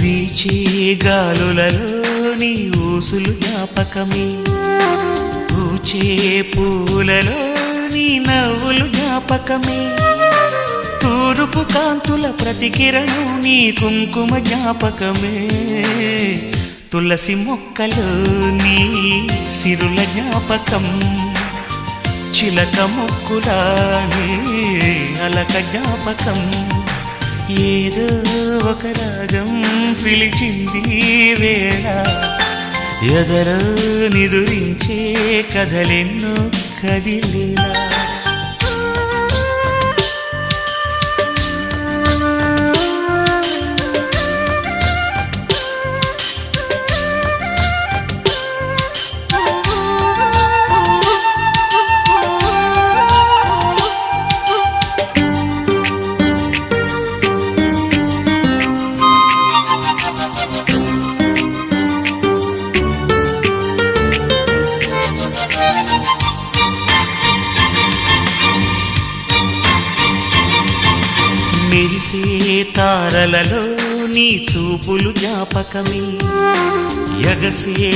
వీచే గాలులలో నీ ఊసులు జ్ఞాపకమే, పూచే పూలలో నీ నవ్వులు జ్ఞాపకమే, తూరుపు కాంతుల ప్రతికిరణం నీ కుంకుమ జ్ఞాపకమే, తులసి మొక్కలో నీ సిరుల జ్ఞాపకం, చిలక మొక్కులానే అలక జ్ఞాపకం, ఏదో ఒక రాగం పిలిచింది వేళ, ఎదరో నిదురించే కథలెన్నో కదిలేలా. మెరిసే తారలలో నీ చూపులు జ్ఞాపకమే, ఎగసే